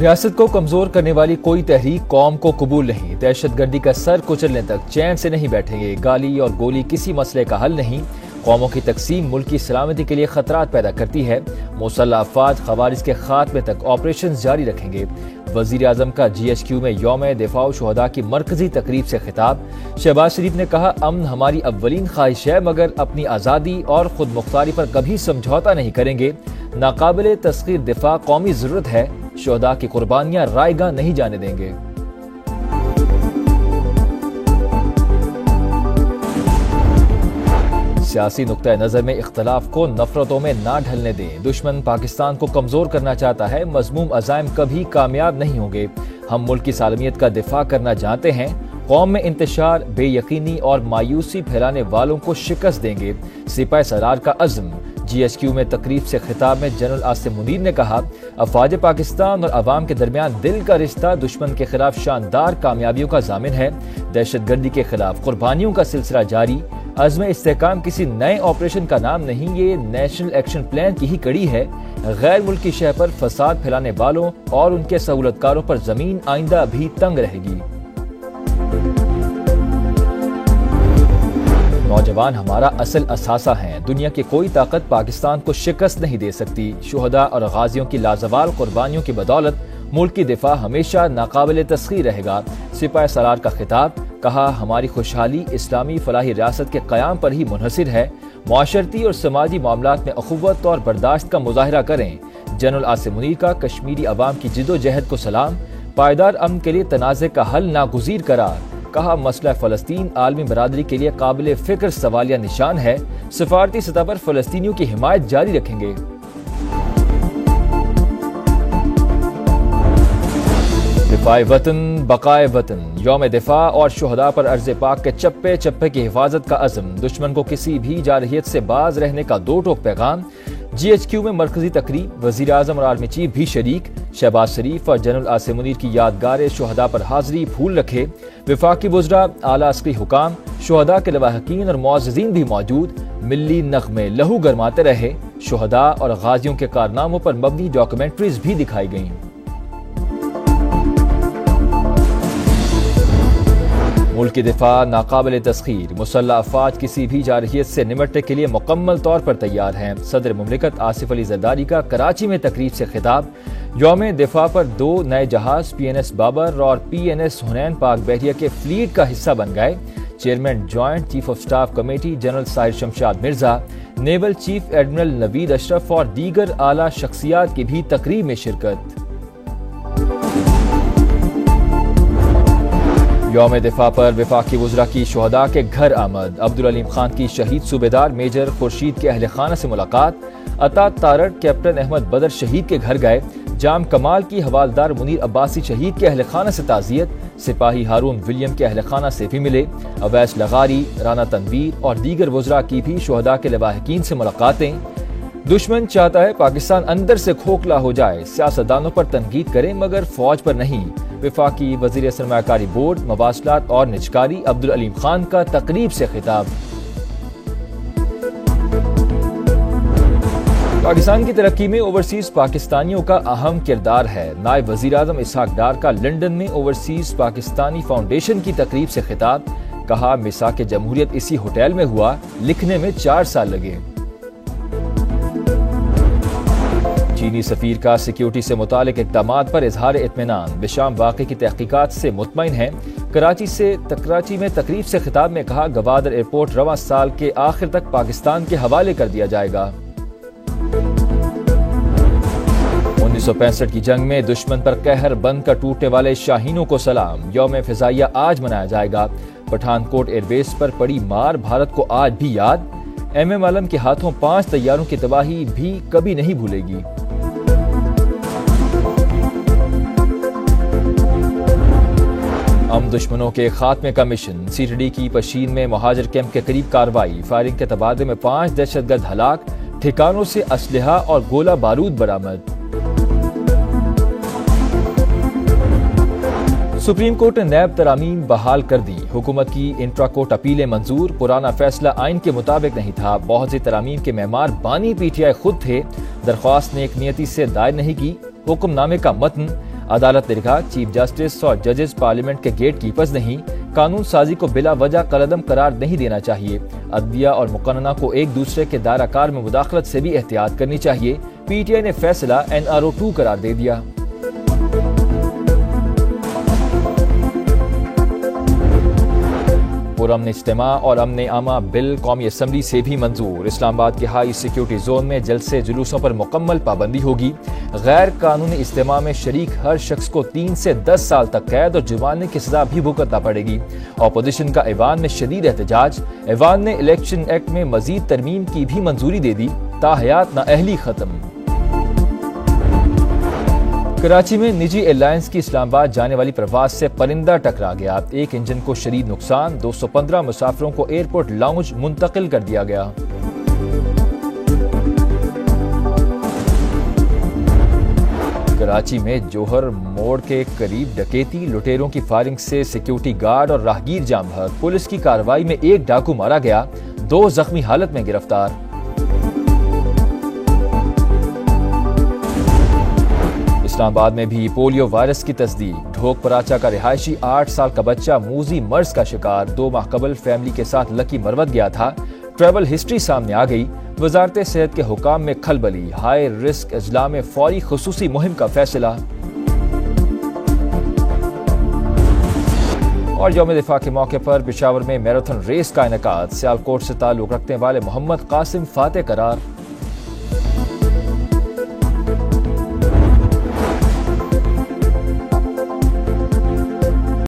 ریاست کو کمزور کرنے والی کوئی تحریک قوم کو قبول نہیں، دہشت گردی کا سر کچلنے تک چین سے نہیں بیٹھیں گے، گالی اور گولی کسی مسئلے کا حل نہیں، قوموں کی تقسیم ملک کی سلامتی کے لیے خطرات پیدا کرتی ہے، مسلح افواج خوارج کے خاتمے تک آپریشنز جاری رکھیں گے۔ وزیر اعظم کا جی ایچ کیو میں یوم دفاع و شہداء کی مرکزی تقریب سے خطاب۔ شہباز شریف نے کہا، امن ہماری اولین خواہش ہے مگر اپنی آزادی اور خود مختاری پر کبھی سمجھوتا نہیں کریں گے، ناقابل تسخیر دفاع قومی ضرورت ہے، شہداء کی قربانیاں رائے گاہ نہیں جانے دیں گے۔ سیاسی نقطہ نظر میں اختلاف کو نفرتوں میں نہ ڈھلنے دیں، دشمن پاکستان کو کمزور کرنا چاہتا ہے، مذموم عزائم کبھی کامیاب نہیں ہوں گے، ہم ملک کی سالمیت کا دفاع کرنا جانتے ہیں، قوم میں انتشار، بے یقینی اور مایوسی پھیلانے والوں کو شکست دیں گے، سپاہ سالار کا عزم۔ جی ایچ کیو میں تقریب سے خطاب میں جنرل آصف منیر نے کہا، افواج پاکستان اور عوام کے درمیان دل کا رشتہ دشمن کے خلاف شاندار کامیابیوں کا ضامن ہے، دہشت گردی کے خلاف قربانیوں کا سلسلہ جاری، عزم استحکام کسی نئے آپریشن کا نام نہیں، یہ نیشنل ایکشن پلان کی ہی کڑی ہے، غیر ملکی شہ پر فساد پھیلانے والوں اور ان کے سہولت کاروں پر زمین آئندہ بھی تنگ رہے گی۔ نوجوان ہمارا اصل اثاثہ ہیں، دنیا کی کوئی طاقت پاکستان کو شکست نہیں دے سکتی، شہداء اور غازیوں کی لازوال قربانیوں کی بدولت ملک کی دفاع ہمیشہ ناقابل تسخیر رہے گا، سپاہ سالار کا خطاب۔ کہا، ہماری خوشحالی اسلامی فلاحی ریاست کے قیام پر ہی منحصر ہے، معاشرتی اور سماجی معاملات میں اخوت اور برداشت کا مظاہرہ کریں۔ جنرل آصف منیر کا کشمیری عوام کی جد و جہد کو سلام، پائیدار امن کے لیے تنازع کا حل ناگزیر قرار۔ کہا، مسئلہ فلسطین عالمی برادری کے لیے قابل فکر سوالیہ نشان ہے، سفارتی سطح پر فلسطینیوں کی حمایت جاری رکھیں گے۔ دفاع وطن بقائے وطن، یوم دفاع اور شہداء پر ارض پاک کے چپے چپے کی حفاظت کا عزم، دشمن کو کسی بھی جارحیت سے باز رہنے کا دو ٹوک پیغام۔ جی ایچ کیو میں مرکزی تقریب، وزیر اعظم اور آرمی چیف بھی شریک، شہباز شریف اور جنرل آصف منیر کی یادگار شہداء پر حاضری پھول رکھے، وفاقی وزراء، اعلیٰ عسکری حکام، شہداء کے لواحقین اور معززین بھی موجود، ملی نغمے لہو گرماتے رہے، شہداء اور غازیوں کے کارناموں پر مبنی ڈاکومنٹریز بھی دکھائی گئیں۔ ملک کی دفاع ناقابل تسخیر، مسلح افواج کسی بھی جارحیت سے نمٹنے کے لیے مکمل طور پر تیار ہیں، صدر مملکت آصف علی زرداری کا کراچی میں تقریب سے خطاب۔ یوم دفاع پر 2 نئے جہاز پی این ایس بابر اور پی این ایس حنین پاک بحریہ کے فلیٹ کا حصہ بن گئے، chairman joint chief of staff committee general Sahir Shamshad Mirza, naval chief admiral Naveed Ashraf اور دیگر اعلیٰ شخصیات کی بھی تقریب میں شرکت۔ یوم دفاع پر وفاقی وزراء کی شہداء کے گھر آمد، عبدالعلیم خان کی شہید صوبیدار میجر خورشید کے اہل خانہ سے ملاقات، عطا تارڑ کیپٹن احمد بدر شہید کے گھر گئے، جام کمال کی حوالدار منیر عباسی شہید کے اہل خانہ سے تعزیت، سپاہی ہارون ولیم کے اہل خانہ سے بھی ملے، اویس لغاری، رانا تنویر اور دیگر وزراء کی بھی شہداء کے لواحقین سے ملاقاتیں۔ دشمن چاہتا ہے پاکستان اندر سے کھوکھلا ہو جائے، سیاستدانوں پر تنقید کریں مگر فوج پر نہیں، وفاقی وزیر سرمایہ کاری بورڈ، مواصلات اور نجکاری عبدالعلیم خان کا تقریب سے خطاب۔ پاکستان کی ترقی میں اوورسیز پاکستانیوں کا اہم کردار ہے، نائب وزیر اعظم اسحاق ڈار کا لندن میں اوورسیز پاکستانی فاؤنڈیشن کی تقریب سے خطاب۔ کہا، میثاق جمہوریت اسی ہوٹل میں ہوا، لکھنے میں 4 سال لگے۔ چینی سفیر کا سیکیورٹی سے متعلق اقدامات پر اظہار اطمینان، بشام واقعے کی تحقیقات سے مطمئن ہیں، کراچی میں تقریب سے خطاب میں کہا، گوادر ایئرپورٹ رواں سال کے آخر تک پاکستان کے حوالے کر دیا جائے گا۔ 1965 کی جنگ میں دشمن پر قہر بند کر ٹوٹنے والے شاہینوں کو سلام، یوم فضائیہ آج منایا جائے گا، پٹھان کوٹ ایئر بیس پر پڑی مار بھارت کو آج بھی یاد، ایم ایم عالم کے ہاتھوں 5 طیاروں کی تباہی بھی کبھی نہیں بھولے گی۔ دشمنوں کے خاتمے کا مشن، سی ٹی ڈی کی پشین میں مہاجر کیمپ کے قریب کارروائی، فائرنگ کے تبادلے میں 5 دہشت گرد ہلاک، ٹھکانوں سے اسلحہ اور گولہ بارود برآمد۔ سپریم کورٹ نے نیب ترامیم بحال کر دی، حکومت کی انٹرا کورٹ اپیلیں منظور، پرانا فیصلہ آئین کے مطابق نہیں تھا، بہت سی ترامیم کے معمار بانی پی ٹی آئی خود تھے، درخواست نیک نیتی سے دائر نہیں کی، حکم نامے کا متن، عدالت نے لکھا چیف جسٹس اور ججز پارلیمنٹ کے گیٹ کیپرز نہیں، قانون سازی کو بلا وجہ کالعدم قرار نہیں دینا چاہیے۔ عدلیہ اور مقننہ کو ایک دوسرے کے دائرہ کار میں مداخلت سے بھی احتیاط کرنی چاہیے۔ پی ٹی آئی نے فیصلہ NRO 2 قرار دے دیا۔ پرامن اجتماع اور امن عامہ بل قومی اسمبلی سے بھی منظور۔ اسلام آباد کے ہائی سیکیورٹی زون میں جلسے جلوسوں پر مکمل پابندی ہوگی۔ غیر قانونی اجتماع میں شریک ہر شخص کو 3 سے 10 سال تک قید اور جرمانے کی سزا بھی بھگتنا پڑے گی۔ اپوزیشن کا ایوان میں شدید احتجاج۔ ایوان نے الیکشن ایکٹ میں مزید ترمیم کی بھی منظوری دے دی، تاحیات نااہلی ختم۔ کراچی میں نجی ایئر لائنز کی اسلام آباد جانے والی پرواز سے پرندہ ٹکرا گیا، ایک انجن کو شدید نقصان، 215 مسافروں کو ایئرپورٹ لاؤنج منتقل کر دیا گیا۔ کراچی میں جوہر موڑ کے قریب ڈکیتی، لٹیروں کی فائرنگ سے سیکیورٹی گارڈ اور راہگیر جام بحق۔ پولیس کی کارروائی میں ایک ڈاکو مارا گیا، 2 زخمی حالت میں گرفتار۔ اسلام آباد میں بھی پولیو وائرس کی تصدیق، ڈھوک پراچا کا رہائشی 8 سال کا بچہ موذی مرض کا شکار، 2 ماہ قبل فیملی کے ساتھ لکی مروت گیا تھا، ٹریول ہسٹری سامنے آ گئی۔ وزارت صحت کے حکام میں کھلبلی، ہائی رسک اضلاع میں فوری خصوصی مہم کا فیصلہ۔ اور یوم دفاع کے موقع پر پشاور میں میراتھن ریس کا انعقاد، سیالکوٹ سے تعلق رکھنے والے محمد قاسم فاتح قرار۔